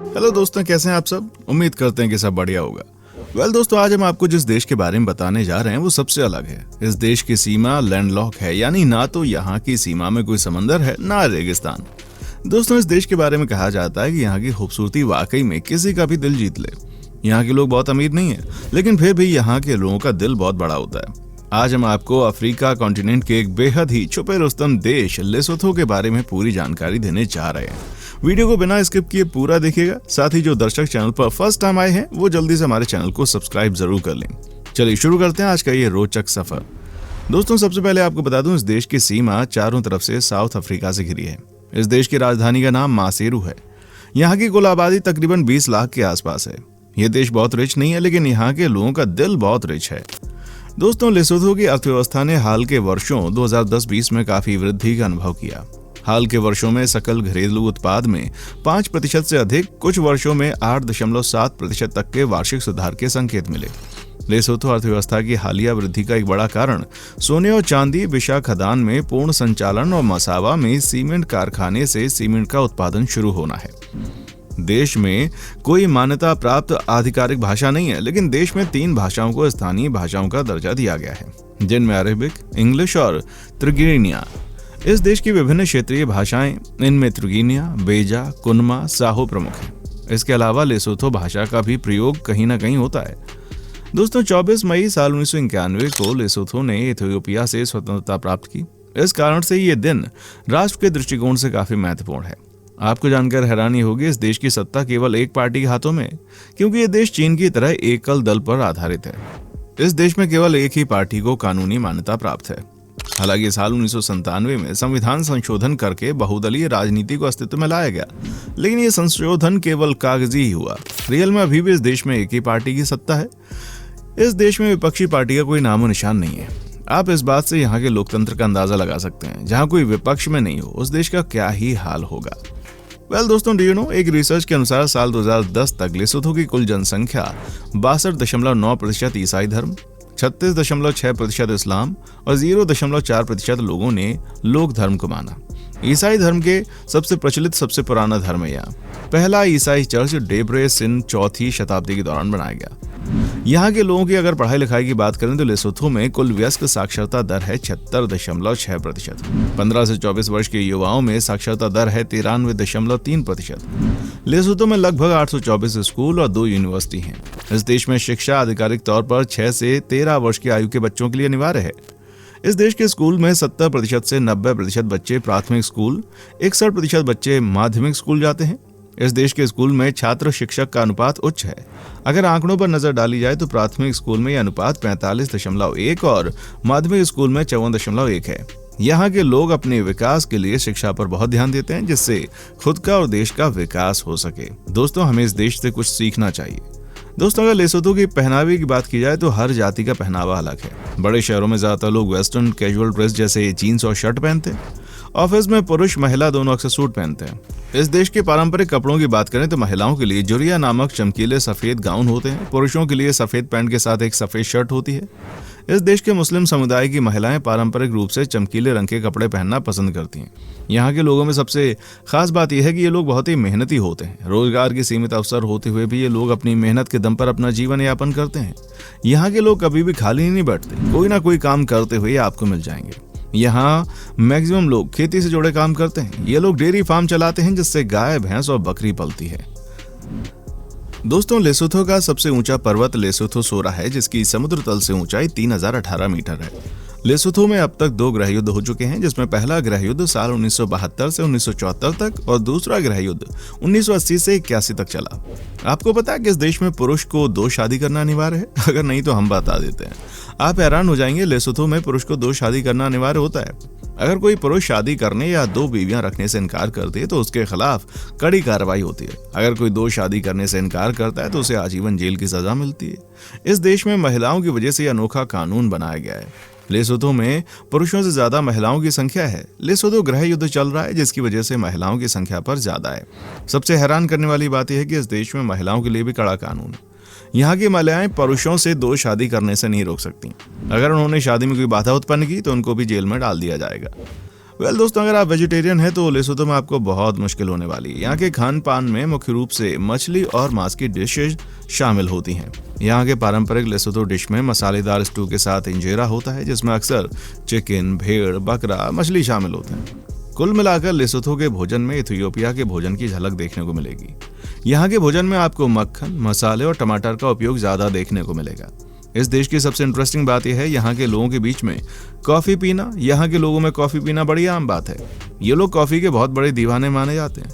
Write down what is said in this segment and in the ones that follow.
Hello दोस्तों, कैसे हैं आप सब। उम्मीद करते हैं कि सब बढ़िया होगा। दोस्तों, आज हम आपको जिस देश के बारे में बताने जा रहे हैं वो सबसे अलग है। इस देश की सीमा लैंडलॉक है, यानी ना तो यहाँ की सीमा में कोई समंदर है ना रेगिस्तान। दोस्तों, इस देश के बारे में कहा जाता है कि यहाँ की खूबसूरती वाकई में किसी का भी दिल जीत ले। यहाँ के लोग बहुत अमीर नहीं है, लेकिन फिर भी यहाँ के लोगों का दिल बहुत बड़ा होता है। आज हम आपको अफ्रीका कॉन्टिनेंट के एक बेहद ही छुपे रुस्तम देश लेसोथो के बारे में पूरी जानकारी देने जा रहे हैं। वीडियो को बिना स्किप किए पूरा देखिएगा। साथ ही जो दर्शक चैनल पर फर्स्ट टाइम आए हैं वो जल्दी से हमारे चैनल को सब्सक्राइब जरूर कर लें। चलिए शुरू करते हैं आज का ये रोचक सफर। दोस्तों, सबसे पहले आपको बता दूं, इस देश की सीमा चारों तरफ से साउथ अफ्रीका से घिरी है। इस देश की राजधानी का नाम मासेरू है। यहाँ की कुल आबादी तकरीबन 20 लाख के आसपास है। ये देश बहुत रिच नहीं है, लेकिन यहाँ के लोगों का दिल बहुत रिच है। दोस्तों, लेसोथो की अर्थव्यवस्था ने हाल के वर्षों 2010-20 में काफी वृद्धि का अनुभव किया। हाल के वर्षों में सकल घरेलू उत्पाद में 5% से अधिक, कुछ वर्षों में 8.7% तक के वार्षिक सुधार के संकेत मिले। लेसोथो अर्थव्यवस्था की हालिया वृद्धि का एक बड़ा कारण सोने और चांदी, विशा खदान में पूर्ण संचालन और मसावा में सीमेंट कारखाने से सीमेंट का उत्पादन शुरू होना है। देश में कोई मान्यता प्राप्त आधिकारिक भाषा नहीं है, लेकिन देश में 3 भाषाओं को स्थानीय भाषाओं का दर्जा दिया गया है, जिनमें अरेबिक, इंग्लिश और त्रिगिनिया। इस देश की विभिन्न क्षेत्रीय भाषाएं, इनमें त्रिगिनिया, बेजा, कुनमा, साहो प्रमुख है। इसके अलावा लेसोथो भाषा का भी प्रयोग कहीं ना कहीं होता है। दोस्तों, 24 मई साल 1991 को लेसोथो ने इथियोपिया से स्वतंत्रता प्राप्त की। इस कारण से ये दिन राष्ट्र के दृष्टिकोण से काफी महत्वपूर्ण है। आपको जानकर हैरानी होगी, इस देश की सत्ता केवल एक पार्टी के हाथों में, क्योंकि ये देश चीन की तरह एकल दल पर आधारित है। इस देश में केवल एक ही पार्टी को कानूनी मान्यता प्राप्त है। हालांकि साल 1997 में संविधान संशोधन करके बहुदलीय राजनीति को अस्तित्व में लाया गया, लेकिन ये संशोधन केवल कागजी ही हुआ। रियल में अभी भी इस देश में एक ही पार्टी की सत्ता है। इस देश में विपक्षी पार्टी का कोई नामो निशान नहीं है। आप इस बात से यहाँ के लोकतंत्र का अंदाजा लगा सकते हैं। जहाँ कोई विपक्ष में नहीं हो, उस देश का क्या ही हाल होगा। दोस्तों, डू यू नो, एक रिसर्च के अनुसार साल 2010 तक लेसोथो की कुल जनसंख्या 62.9% ईसाई धर्म, 36.6% इस्लाम और 0.4% लोगों ने लोक धर्म को माना। ईसाई धर्म के सबसे प्रचलित सबसे पुराना धर्म है यहाँ। पहला ईसाई चर्च डेब्रे सिन 4वीं शताब्दी के दौरान बनाया गया। यहाँ के लोगों की अगर पढ़ाई लिखाई की बात करें तो लेसोथो में कुल वयस्क साक्षरता दर है 76.6%। 15 से 24 वर्ष के युवाओं में साक्षरता दर है 93.3%। लेसोथो में लगभग 824 स्कूल और 2 यूनिवर्सिटी हैं। इस देश में शिक्षा आधिकारिक तौर पर 6 से 13 वर्ष की आयु के बच्चों के लिए अनिवार्य है। इस देश के स्कूल में 70% से 90% बच्चे प्राथमिक स्कूल, 61% बच्चे माध्यमिक स्कूल जाते हैं। इस देश के स्कूल में छात्र शिक्षक का अनुपात उच्च है। अगर आंकड़ों पर नजर डाली जाए तो प्राथमिक स्कूल में यह अनुपात 45.1 और माध्यमिक स्कूल में 54.1 है। यहाँ के लोग अपने विकास के लिए शिक्षा पर बहुत ध्यान देते हैं, जिससे खुद का और देश का विकास हो सके। दोस्तों, हमें इस देश से कुछ सीखना चाहिए। दोस्तों, अगर लेसोथो की पहनावे की बात की जाए तो हर जाति का पहनावा अलग है। बड़े शहरों में ज्यादातर लोग वेस्टर्न कैजुअल ड्रेस जैसे जीन्स और शर्ट पहनते हैं। ऑफिस में पुरुष महिला दोनों अक्सर सूट पहनते हैं। इस देश के पारंपरिक कपड़ों की बात करें तो महिलाओं के लिए जुरिया नामक चमकीले सफेद गाउन होते हैं। पुरुषों के लिए सफेद पैंट के साथ एक सफेद शर्ट होती है। इस देश के मुस्लिम समुदाय की महिलाएं पारंपरिक रूप से चमकीले रंग के कपड़े पहनना पसंद करती हैं। यहाँ के लोगों में सबसे खास बात यह है कि ये लोग बहुत ही मेहनती होते हैं। रोजगार की सीमित अवसर होते हुए भी ये लोग अपनी मेहनत के दम पर अपना जीवन यापन करते हैं। यहाँ के लोग कभी भी खाली नहीं बैठते, कोई ना कोई काम करते हुए आपको मिल जाएंगे। यहाँ मैक्सिमम लोग खेती से जुड़े काम करते हैं। ये लोग डेयरी फार्म चलाते हैं, जिससे गाय, भैंस और बकरी पलती है। दोस्तों, लेसोथो का सबसे ऊंचा पर्वत लेसोथो सोरा है, जिसकी समुद्र तल से ऊंचाई 3018 मीटर है। लेसोथो में अब तक 2 गृह युद्ध हो चुके हैं, जिसमें पहला गृह युद्ध साल 1972 से 1974 तक और दूसरा गृह युद्ध 1980 से 81 तक चला। आपको पता है कि इस देश में पुरुष को 2 शादी करना अनिवार्य है? अगर नहीं तो हम बता देते हैं। आप हैरान हो जाएंगे, लेसोथो में पुरुष को 2 शादी करना अनिवार्य होता है। अगर कोई पुरुष शादी करने या 2 बीवियां रखने से इनकार करते तो उसके खिलाफ कड़ी कार्रवाई होती है। अगर कोई 2 शादी करने से इनकार करता है तो उसे आजीवन जेल की सजा मिलती है। इस देश में महिलाओं की वजह से यह अनोखा कानून बनाया गया है। लेसोथो में पुरुषों से ज्यादा महिलाओं की संख्या है। लेसोथो गृह युद्ध चल रहा है, जिसकी वजह से महिलाओं की संख्या पर ज्यादा है। सबसे हैरान करने वाली बात यह है कि इस देश में महिलाओं के लिए भी कड़ा कानून है। यहाँ की महिलाएं पुरुषों से 2 शादी करने से नहीं रोक सकती। अगर उन्होंने शादी में कोई बाधा उत्पन्न की तो उनको भी जेल में डाल दिया जाएगा। दोस्तों, अगर आप वेजिटेरियन हैं तो लेसोथो में आपको बहुत मुश्किल होने वाली है। यहाँ के खान पान में मुख्य रूप से मछली और मांस की डिशेज शामिल होती हैं। यहाँ के पारंपरिक लेसोथो डिश में मसालेदार स्टू के साथ इंजेरा होता है, जिसमें अक्सर चिकन, भेड़, बकरा, मछली शामिल होते हैं। कुल मिलाकर लेसोथो के भोजन में इथियोपिया के भोजन की झलक देखने को मिलेगी। यहाँ के भोजन में आपको मक्खन, मसाले और टमाटर का उपयोग ज्यादा देखने को मिलेगा। इस देश की सबसे इंटरेस्टिंग बात यह है यहाँ के लोगों के बीच में कॉफी पीना। यहाँ के लोगों में कॉफी पीना बड़ी आम बात है। ये लोग कॉफी के बहुत बड़े दीवाने माने जाते हैं।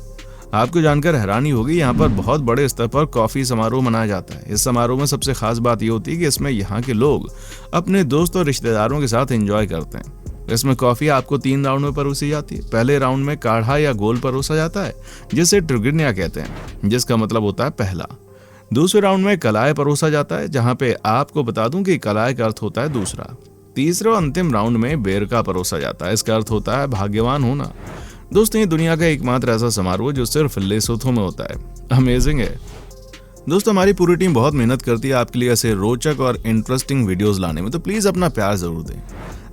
आपको जानकर हैरानी होगी, यहाँ पर बहुत बड़े स्तर पर कॉफी समारोह मनाया जाता है। इस समारोह में सबसे खास बात यह होती है कि इसमें यहाँ के लोग अपने दोस्त और रिश्तेदारों के साथ एंजॉय करते हैं। इसमें कॉफी आपको 3 राउंड में परोसी जाती है। पहले राउंड में काढ़ा या गोल परोसा जाता है, जिसे ट्रिगिनिया कहते हैं, जिसका मतलब होता है पहला। दूसरे राउंड में कलाय परोसा जाता है, जहां पे आपको बता दूं कि कलाय का अर्थ होता है दूसरा। तीसरे और अंतिम राउंड में बेरका परोसा जाता है, इसका अर्थ होता है भाग्यवान होना। दोस्तों, ये दुनिया का एकमात्र ऐसा समारोह जो सिर्फ लेसोथो में होता है। अमेजिंग है। दोस्तों, हमारी पूरी टीम बहुत मेहनत करती है आपके लिए ऐसे रोचक और इंटरेस्टिंग वीडियोस लाने में, तो प्लीज अपना प्यार जरूर दें।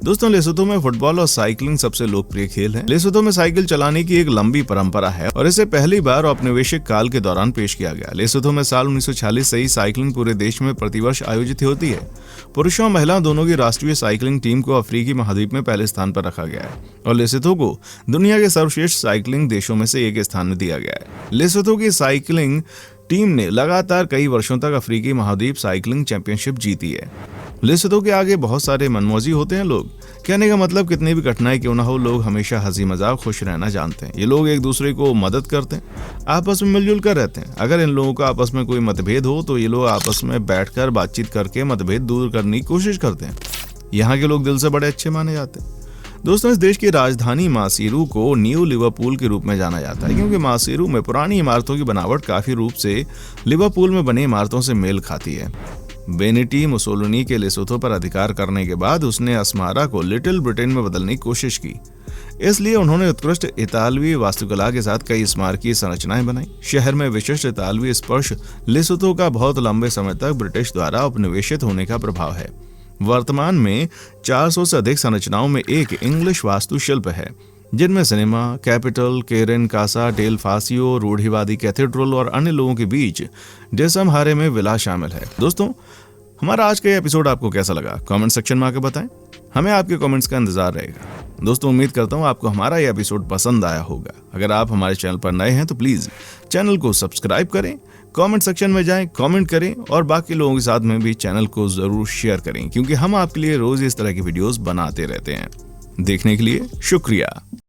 दोस्तों, लेसोथो में फुटबॉल और साइकिलिंग सबसे लोकप्रिय खेल है। लेसोथो में साइकिल चलाने की एक लंबी परंपरा है और इसे पहली बार औपनिवेशिक काल के दौरान पेश किया गया। लेसोथो में साल 1946 से ही साइकिलिंग पूरे देश में प्रतिवर्ष आयोजित होती है। पुरुषों और महिलाओं दोनों की राष्ट्रीय साइकिलिंग टीम को अफ्रीकी महाद्वीप में पहले स्थान पर रखा गया है और लेसोथो को दुनिया के सर्वश्रेष्ठ साइकिलिंग देशों में से एक स्थान में दिया गया है। लेसोथो की साइकिलिंग टीम ने लगातार कई वर्षों तक अफ्रीकी महाद्वीप साइकिलिंग चैंपियनशिप जीती है। लेसोथो के आगे बहुत सारे मनमौजी होते हैं लोग। कहने का मतलब, कितनी भी कठिनाई क्यों ना हो, लोग हमेशा हंसी मजाक खुश रहना जानते हैं। ये लोग एक दूसरे को मदद करते हैं, आपस में मिलजुल कर रहते हैं। अगर इन लोगों का आपस में कोई मतभेद हो तो ये लोग आपस में बैठकर बातचीत करके मतभेद दूर करने की कोशिश करते हैं। यहाँ के लोग दिल से बड़े अच्छे माने जाते हैं। दोस्तों, इस देश की राजधानी मासीरू को न्यू लिवरपूल के रूप में जाना जाता है, क्योंकि मासीरू में पुरानी इमारतों की बनावट काफी रूप से लिवरपूल में बनी इमारतों से मेल खाती है। बेनिटी मुसोलिनी के लेसोथो पर अधिकार करने के बाद उसने अस्मारा को लिटिल ब्रिटेन में बदलने की कोशिश की। इसलिए उन्होंने उत्कृष्ट इतालवी वास्तुकला के साथ कई स्मारकीय संरचनाएं बनाई। शहर में विशिष्ट इतालवी स्पर्श लेसोथो का बहुत लंबे समय तक ब्रिटिश द्वारा उपनिवेशित होने का प्रभाव है। वर्तमान में 400 से अधिक संरचनाओं में एक इंग्लिश वास्तुशिल्प है, जिनमें सिनेमा, कैपिटल, केरन कासा डेल फासियो, रूढ़िवादी कैथेड्रल और अन्य लोगों के बीच डेसम हारे में विला शामिल है। दोस्तों, हमारा आज का एपिसोड आपको कैसा लगा, कमेंट सेक्शन में आकर बताएं। हमें आपके कमेंट्स का इंतजार रहेगा। दोस्तों, उम्मीद करता हूं आपको हमारा यह एपिसोड पसंद आया होगा। अगर आप हमारे चैनल पर नए हैं तो प्लीज चैनल को सब्सक्राइब करें, कमेंट सेक्शन में जाएं, कमेंट करें और बाकी लोगों के साथ में भी चैनल को जरूर शेयर करें, क्योंकि हम आपके लिए रोज इस तरह की वीडियोस बनाते रहते हैं। देखने के लिए शुक्रिया।